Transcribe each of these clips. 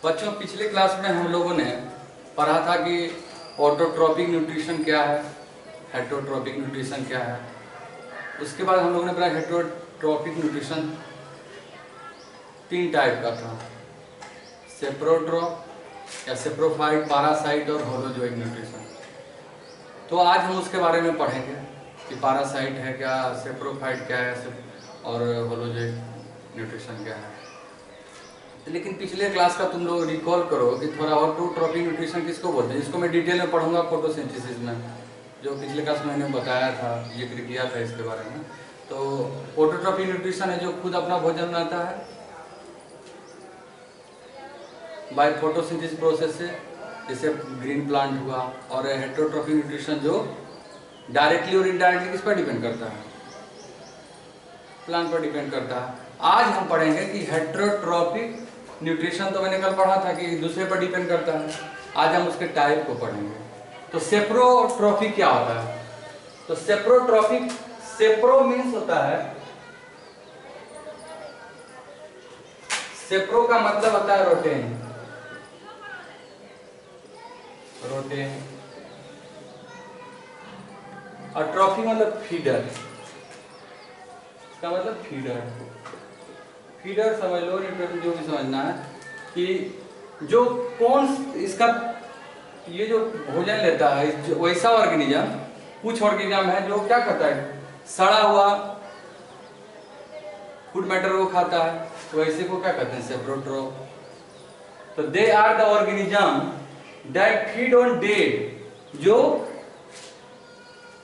बच्चों, पिछले क्लास में हम लोगों ने पढ़ा था कि ऑटोट्रॉपिक न्यूट्रिशन क्या है, हेटरोट्रॉपिक न्यूट्रिशन क्या है। उसके बाद हम लोगों ने पढ़ा हेटरोट्रॉपिक न्यूट्रिशन 3 टाइप का था, सेप्रोट्रॉप या सेप्रोफाइट, पैरासाइट और होलोजोइक न्यूट्रिशन। तो आज हम उसके बारे में पढ़ेंगे कि पैरासाइट है क्या, सेप्रोफाइट क्या है और होलोजोइक न्यूट्रिशन क्या है। लेकिन पिछले क्लास का तुम लोग रिकॉल करो कि थोड़ा ऑटोट्रॉपिक न्यूट्रिशन किसको बोलते हैं। इसको मैं डिटेल में पढ़ूंगा फोटोसिंथेसिस में, जो पिछले क्लास में मैंने बताया था, जिक्र किया था इसके बारे में। तो ऑटोट्रॉपिक न्यूट्रिशन है जो खुद अपना भोजन बनाता है बाय फोटोसिंथेसिस प्रोसेस से, जैसे ग्रीन प्लांट हुआ। और हेटरोट्रॉपिक न्यूट्रिशन जो डायरेक्टली और इनडायरेक्टली किस पर डिपेंड करता है, प्लांट पर डिपेंड करता है। आज हम पढ़ेंगे कि हेटरोट्रॉपिक न्यूट्रिशन तो मैंने कल पढ़ा था कि दूसरे पर डिपेंड करता है। आज हम उसके टाइप को पढ़ेंगे। तो सेप्रोट्रॉपिक क्या होता है? तो सेप्रोट्रॉपिक, सेप्रो मीन्स होता है, सेप्रो का मतलब होता है रोटेन, रोटेन। और ट्रॉफी मतलब फीडर, इसका मतलब फीडर। फीडर समझ लो, जो भी समझना है कि जो कौन इसका ये जो भोजन लेता है, वैसा ऑर्गेनिज्म, कुछ ऑर्गेनिज्म है जो क्या करता है, सड़ा हुआ फूड मैटर वो खाता है, तो ऐसे को क्या कहते हैं, सेप्रोट्रॉप। तो they are the organism that feed on dead, जो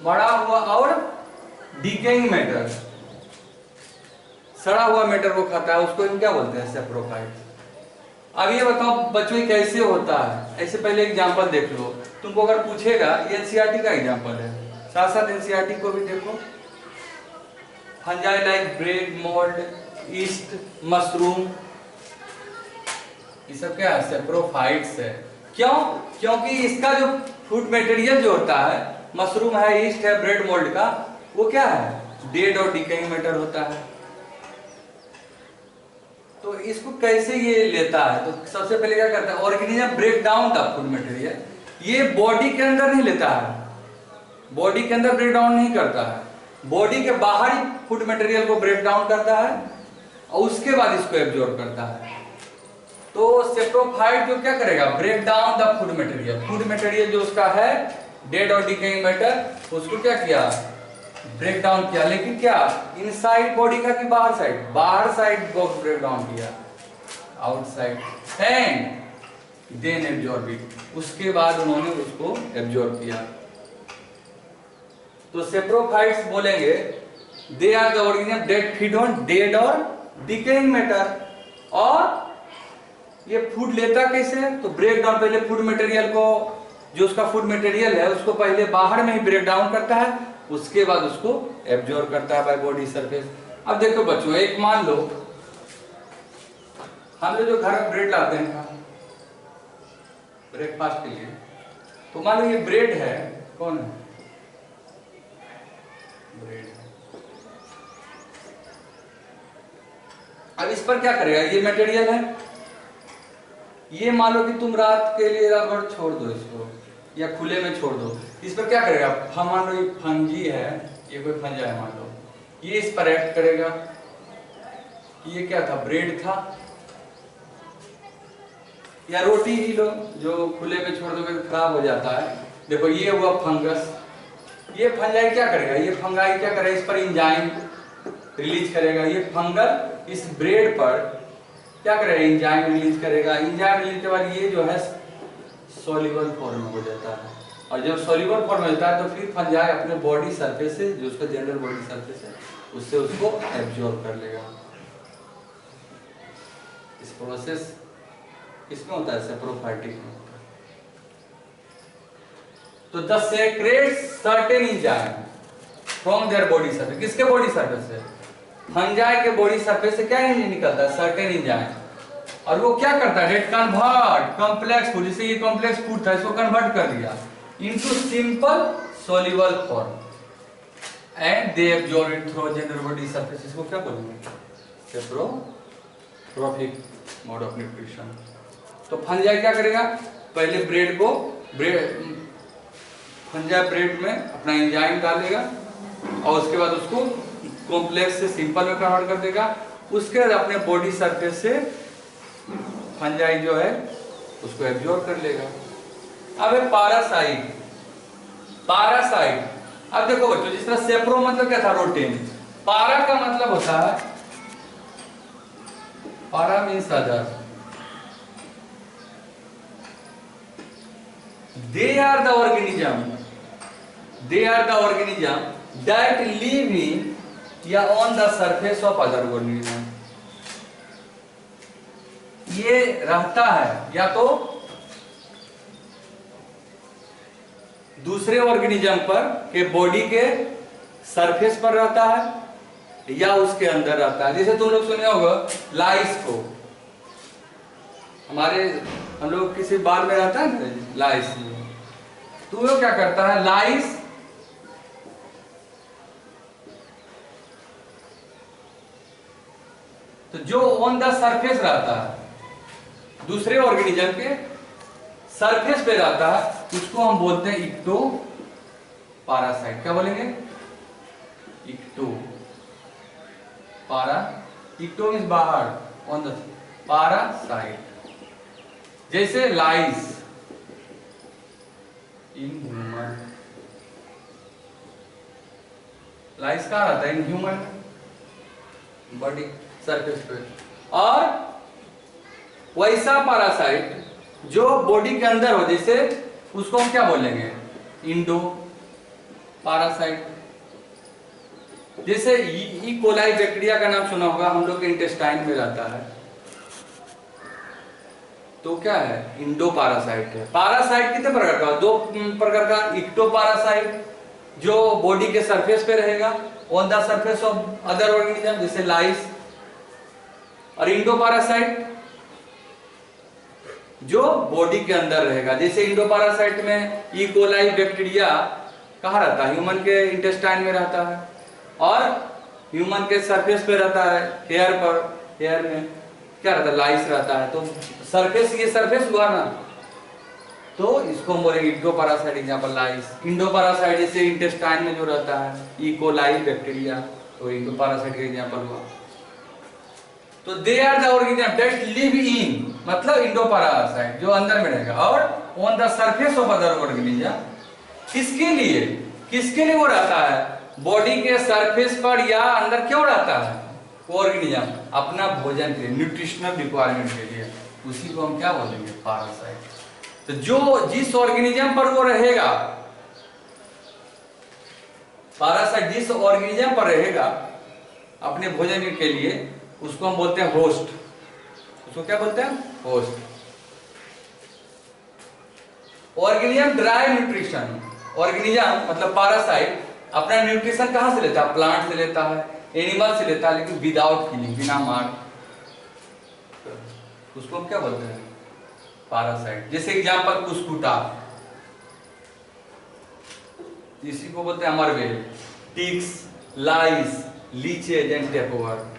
मरा हुआ और डिकेइंग मैटर, सड़ा हुआ मैटर वो खाता है, उसको हम क्या बोलते हैं, सेप्रोफाइट। अब ये बताओ बच्चों कैसे होता है। ऐसे पहले एग्जांपल देख लो। तुमको अगर पूछेगा, ये एनसीईआरटी का एग्जांपल है, साथ साथ एनसीईआरटी को भी देखो। Fungi like bread, mould, east, mushroom, ये सब क्या है, सेप्रोफाइट्स है। क्यों? क्योंकि इसका जो फूड मटेरियल जो होता है, मशरूम है, ईस्ट है, ब्रेड मोल्ड का, वो क्या है, डेड और डिकेइंग मैटर होता है। तो इसको कैसे ये लेता है? तो सबसे पहले क्या करता है, organism break down the food material. ये बॉडी के अंदर नहीं लेता है, बॉडी के अंदर ब्रेक डाउन नहीं करता है, बॉडी के बाहर ही फूड मटेरियल को ब्रेक डाउन करता है और उसके बाद इसको एब्जॉर्ब करता है। तो सेप्रोफाइट जो क्या करेगा, break down the food material. Food material जो उसका है डेड और डिकेइंग मैटर, उसको क्या किया, ब्रेक डाउन किया। लेकिन क्या इनसाइड बॉडी का कि बाहर साइड, बाहर साइड को ब्रेक डाउन किया, outside, and then absorb it, उसके बाद उन्होंने उसको एब्जॉर्ब किया। तो सेप्रोफाइट्स बोलेंगे they are the organism that feed on dead और डिकेइंग मैटर। और ये फूड लेता कैसे है, तो ब्रेक डाउन, पहले फूड मटेरियल को, जो उसका फूड मटेरियल है उसको पहले बाहर में ही ब्रेक डाउन करता है, उसके बाद उसको एब्जॉर्ब करता है बाय बॉडी सरफेस। अब देखो बच्चों, एक मान लो हम लोग जो घर में ब्रेड लाते हैं ब्रेकफास्ट के लिए, तो मान लो ये ब्रेड है, कौन है, ब्रेड है। अब इस पर क्या करेगा, ये मटेरियल है, ये मान लो कि तुम रात के लिए रात भर छोड़ दो इसको या खुले में छोड़ दो, इस पर क्या करेगा, मान लो ये फंजी है, ये कोई फंजा है मान लो, ये इस पर एक्ट करेगा। ये क्या था, ब्रेड था, या रोटी ही लो, जो खुले में छोड़ दोगे तो खराब हो जाता है। देखो ये हुआ फंगस, ये फंजाई क्या करेगा, ये फंगाई क्या करेगा, इस पर एंजाइम रिलीज करेगा। ये फंगल इस ब्रेड पर क्या करेगा, एंजाइम रिलीज करेगा। एंजाइम रिलीज के बाद ये जो है सॉल्युबल फॉर्म में हो जाता है, और जब सॉल्युबल फॉर्म में होता है तो फिर फंजाई अपने बॉडी सरफेस से, जो उसका जनरल बॉडी सरफेस है, उससे उसको एब्जॉर्ब कर लेगा। इस प्रोसेस किसमें होता है, सेप्रोफाइटिक में होता है। तो the secrete certain enzyme from their body surface, किसके बॉडी सरफेस से, फंजाई के बॉडी सरफेस से क्या निकलता है, सर्टेन एंजाइम। और वो क्या करता है, इट कन्वर्ट कॉम्प्लेक्स फूड, जैसे ये कॉम्प्लेक्स फूड था इसको कन्वर्ट कर दिया into simple soluble form and they absorb it through general body surface. इसको क्या बोलेंगे, सेप्रोट्रॉपिक मोड ऑफ न्यूट्रिशन। तो फंजाई क्या करेगा, पहले फंजाई ब्रेड में अपना एंजाइम डालेगा और उसके बाद उसको कॉम्प्लेक्स से सिंपल में कन्वर्ट कर देगा। उसके बाद अपने बॉडी सरफेस से फंजाई जो है उसको एब्जॉर्ब कर लेगा। अब है पारासाइट। अब देखो बच्चों, जिस तरह सेप्रो मतलब क्या था, रोटेन। पारा का मतलब होता है, पारा means other. They are the organism that live in या on the surface of other organism। ये रहता है या तो दूसरे ऑर्गेनिज्म पर के बॉडी के सरफेस पर रहता है या उसके अंदर रहता है। जैसे तुम लोग सुने होगा लाइस को, हम लोग किसी बाल में रहता है ना लाइस, तो वो क्या करता है, लाइस तो जो ऑन द सरफेस रहता है, दूसरे ऑर्गेनिज्म के सरफेस पे रहता है, उसको हम बोलते हैं इक्टो पारासाइट। क्या बोलेंगे, इक्टो पारा, इक्टो मींस बाहर, ऑन द पारासाइट। जैसे लाइस इन ह्यूमन, लाइस कहाँ रहता है, इन ह्यूमन बॉडी सरफेस पे। और वैसा पारासाइट जो बॉडी के अंदर हो, जैसे उसको हम क्या बोलेंगे, इंडो पारासाइट। जैसे ई कोलाई बैक्टीरिया का नाम सुना होगा, हम लोग के इंटेस्टाइन में रहता है, तो क्या है, इंडो पारासाइट है। पारासाइट कितने प्रकार का, दो प्रकार का, इक्टो पारासाइट जो बॉडी के सरफेस पे रहेगा, on the surface of other organism जैसे लाइस, और इंडो पारासाइट जो बॉडी के अंदर रहेगा। जैसे इंडो पारासाइट में ई कोलाई बैक्टीरिया कहाँ रहता है, ह्यूमन के इंटेस्टाइन में रहता है, और ह्यूमन के सरफेस पे रहता है, हेयर पर, हेयर में क्या रहता है, लाइस रहता है। तो सरफेस, ये सरफेस हुआ ना, तो इसको हम बोलेंगे endo parasite. Example lice. Endo parasite जैसे इंटेस्टाइन में जो रहता है ई कोलाई बैक्टीरिया, तो इंडो पारासाइट का एग्जाम्पल हुआ। तो they are the organism that live in, मतलब इंडो पारासाइट जो अंदर में रहेगा, और on the surface of other organism. किसके लिए वो रहता है, बॉडी के सरफेस पर या अंदर क्यों रहता है वो ऑर्गेनिज्म, अपना भोजन के लिए, न्यूट्रिशनल रिक्वायरमेंट के लिए। उसी को हम क्या बोलेंगे, पारासाइट। तो जो जिस ऑर्गेनिज्म पर वो रहेगा, पारासाइट जिस ऑर्गेनिज्म पर रहेगा अपने भोजन के लिए, उसको हम बोलते हैं होस्ट। उसको क्या बोलते हैं, host. Organism drive nutrition, organism मतलब पारासाइट अपना न्यूट्रिशन कहां से लेता है, प्लांट से लेता है, एनिमल से लेता है, लेकिन विदाउट किलिंग, बिना मार। उसको हम क्या बोलते हैं, पारासाइट। जैसे एग्जांपल कुस्कुटा, इसी को बोलते हैं अमरबेल, ticks, lice, leeches and tapeworm.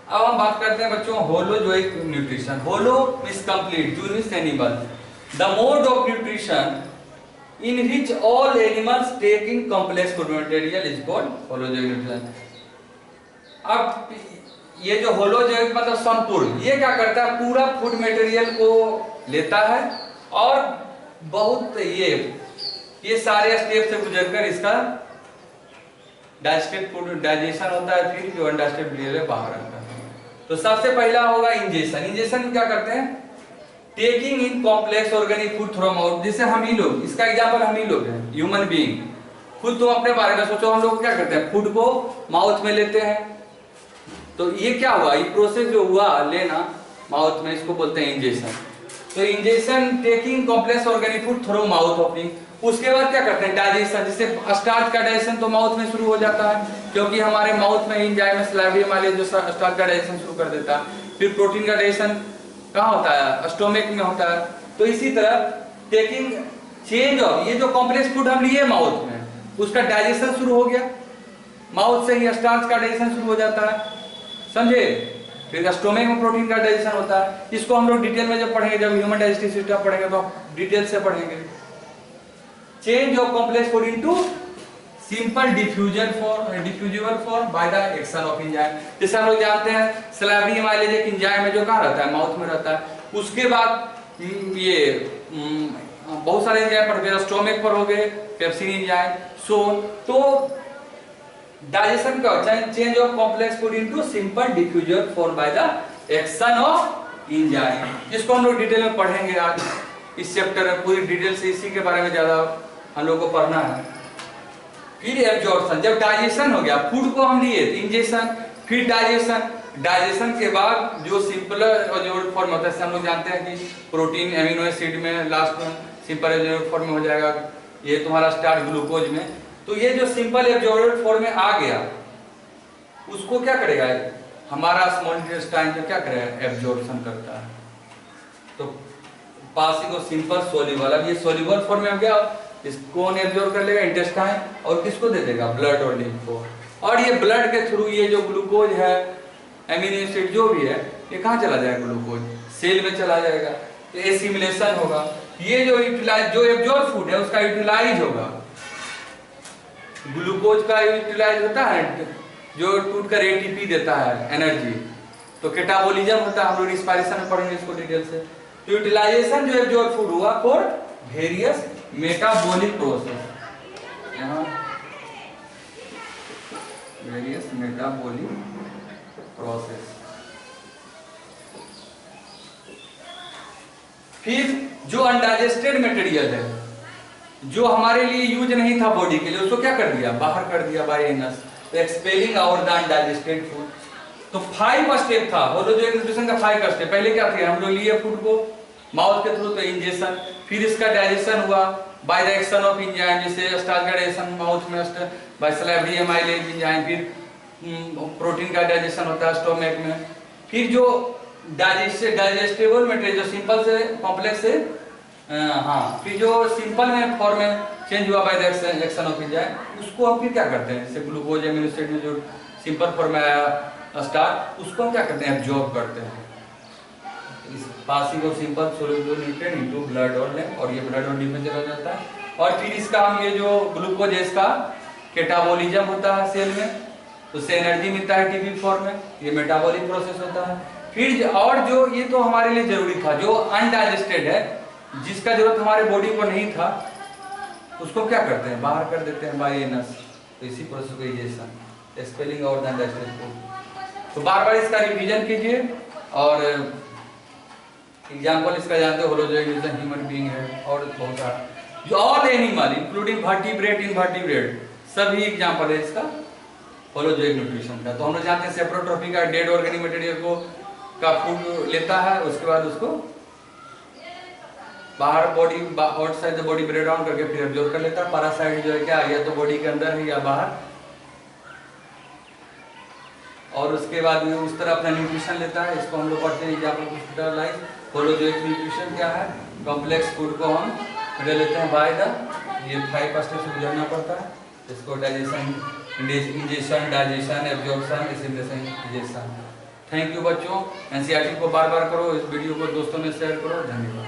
अब हम बात करते हैं बच्चों holozoic nutrition. Holo means complete, जो means animal. The mode of nutrition in which all animals taking complex food material is called holozoic nutrition। अब ये जो होलोजोइक मतलब संपूर्ण, ये क्या करता है, पूरा फूड मटेरियल को लेता है और बहुत ये सारे स्टेप से गुजरकर इसका डाइजेस्टिव फूड डाइजेशन होता है, फिर जो अनडाइजेस्टेड मटेरियल बाहर आता है। तो सबसे पहला होगा इंजेशन। इंजेशन में क्या करते हैं, taking in complex organic food through mouth. जैसे हम ही लोग, इसका एग्जांपल हम ही लोग हैं, ह्यूमन बीइंग। खुद तुम अपने बारे में सोचो, हम लोग क्या करते हैं, फूड को माउथ में लेते हैं। तो ये क्या हुआ, ये प्रोसेस जो हुआ लेना माउथ में, इसको बोलते हैं इंजेशन। तो ingestion taking complex organic food through mouth opening. उसके बाद क्या करते हैं, डाइजेशन। जैसे स्टार्च का डाइजेशन तो माउथ में शुरू हो जाता है, क्योंकि हमारे माउथ में एंजाइम स्लाइवरी हमारे जो स्टार्च का डाइजेशन शुरू कर देता है। फिर प्रोटीन का डाइजेशन कहाँ होता है, स्टोमक में होता है। तो इसी तरह टेकिंग चेंज ऑफ, ये जो कॉम्प्लेक्स फूड हम लिए माउथ में, उसका डाइजेशन शुरू हो गया, माउथ से ही स्टार्च का डाइजेशन शुरू हो जाता है, समझे। फिर स्टोमक में प्रोटीन का डाइजेशन होता है। इसको हम लोग डिटेल में जब पढ़ेंगे, जब ह्यूमन डाइजेस्टिव सिस्टम पढ़ेंगे तो डिटेल से पढ़ेंगे। Change of complex food into simple diffusible form by the action of enzyme. जैसे हम लोग जानते हैं सलाइवरी एमाइलेज एक एंजाइम है जो कहाँ रहता है, माउथ में रहता है। उसके बाद ये बहुत सारे एंजाइम पढ़ते, स्टोमक पर हो गए पेप्सिन एंजाइम, सो तो डाइजेशन का होता है change of complex food into simple diffusible form by the action of enzyme, जिसको हम लोग डिटेल में पढ़ेंगे आज इस चैप्टर में। पूरी डिटेल से इसी के बारे में ज्यादा हम लोग को पढ़ना है। फिर एब्जॉर्प्शन, जब डाइजेशन हो गया, फूड को हम लिए इंजेक्शन, फिर डाइजेशन के बाद जो सिंपल एब्जॉर्ब फॉर्म होता है, हम लोग जानते हैं कि प्रोटीन एमिनो एसिड में लास्ट में सिंपल एब्जॉर्ब फॉर्म में हो जाएगा, ये तुम्हारा स्टार्ट ग्लूकोज में। तो ये जो सिंपल एब्जॉर्ब फॉर्म में आ गया, उसको क्या करेगा हमारा स्मॉल इंटेस्टाइन जो क्या करेगा, एब्जॉर्प्शन करता है। तो पासिंग ऑफ सिंपल सोल्यूबल, अब ये सोल्यूबल फॉर्म में हो गया, इसको एब्जॉर्ब कर लेगा इंटेस्टाइन और किसको दे देगा, ब्लड और लिम्फो। और ये ब्लड के थ्रू ये जो ग्लूकोज है, एमिनो एसिड जो भी है, ये कहाँ चला जाएगा, ग्लूकोज सेल में चला जाएगा, तो एसिमिलेशन होगा। ये जो यूटिलाइज जो एब्जॉर्ब फूड है उसका यूटिलाइज होगा, ग्लूकोज का यूटिलाइज होता है जो टूट कर एटीपी देता है एनर्जी, तो कैटाबोलिज्म होता है, हम लोग रिस्पायरेशन में पढ़ेंगे इसको डिटेल से। तो यूटिलाइजेशन जो एब्जॉर्ब फूड हुआ फॉर वेरियस मेटाबॉलिक प्रोसेस, यहाँ वेरियस मेटाबॉलिक प्रोसेस। फिर जो अनडाइजेस्टेड मटेरियल है, जो हमारे लिए यूज नहीं था बॉडी के लिए, उसको क्या कर दिया, बाहर कर दिया बाय एनस, तो expelling out the undigested food. तो 5 स्टेप था होलोजोइक न्यूट्रिशन का, 5 स्टेप। पहले क्या थे, हम लोग लिए फूड को माउथ के थ्रू, तो इंजेक्शन, फिर इसका डाइजेशन हुआ by the action of enzyme, जैसे स्टार्च का डाइजेशन माउथ में बाय सलाइवरी एमाइलेज एंजाइम, फिर प्रोटीन का डाइजेशन होता है स्टोमक में। फिर जो डाइजेस्टेबल मटेरियल जो सिंपल से कॉम्प्लेक्स से फिर जो सिंपल में फॉर्म में चेंज हुआ by the action of enzyme, उसको हम फिर क्या करते हैं, जैसे ग्लूकोज एमिनो एसिड में जो सिंपल फॉर्म में आया स्टार्च, उसको हम क्या करते हैं, एब्जॉर्ब करते हैं। इस passing of simple soluble nutrient into blood और लिम्फ, और ये ब्लड और लिम्फ में चला जाता है। और फिर इसका हम ये जो ग्लूकोज है इसका कैटाबोलिज्म होता है सेल में, तो उससे एनर्जी मिलता है टीपी फॉर्म में, ये मेटाबॉलिक प्रोसेस होता है। फिर और जो ये तो हमारे लिए जरूरी था, जो अनडाइजेस्टेड है, जिसका जरूरत हमारे बॉडी को नहीं था, उसको क्या करते हैं, बाहर कर देते हैं बाय एनस, तो इसी प्रोसेस को egestion, expelling out the undigested food. तो बार बार इसका रिवीजन कीजिए। और एग्जाम्पल इसका जानते हो, होलोजोइक न्यूट्रिशन ह्यूमन बीइंग है, और बहुत सारा जो all animal including vertebrate, invertebrate, सभी एग्जाम्पल है इसका होलोजोइक न्यूट्रिशन का। तो हम लोग जानते हैं सेप्रोट्रोफी का डेड ऑर्गेनिक मटेरियल को का फूड लेता है, उसके बाद उसको बाहर body outside the body break down करके फिर एब्जॉर्ब कर लेता है। पैरासाइट जो है क्या, या तो बॉडी के अंदर है या बाहर, और उसके बाद में उस तरह अपना न्यूट्रिशन लेता है। इसको हम लोग पढ़ते हैं एग्जाम्पल होलोजोइक न्यूट्रिशन क्या है, कॉम्प्लेक्स फूड को हम ले लेते हैं बाय द, ये 5 स्टेप से गुजरना पड़ता है। इसको digestion, injection, digestion, absorption, assimilation, egestion. Thank you बच्चों। एनसीईआरटी को बार बार करो, इस वीडियो को दोस्तों में शेयर करो। धन्यवाद।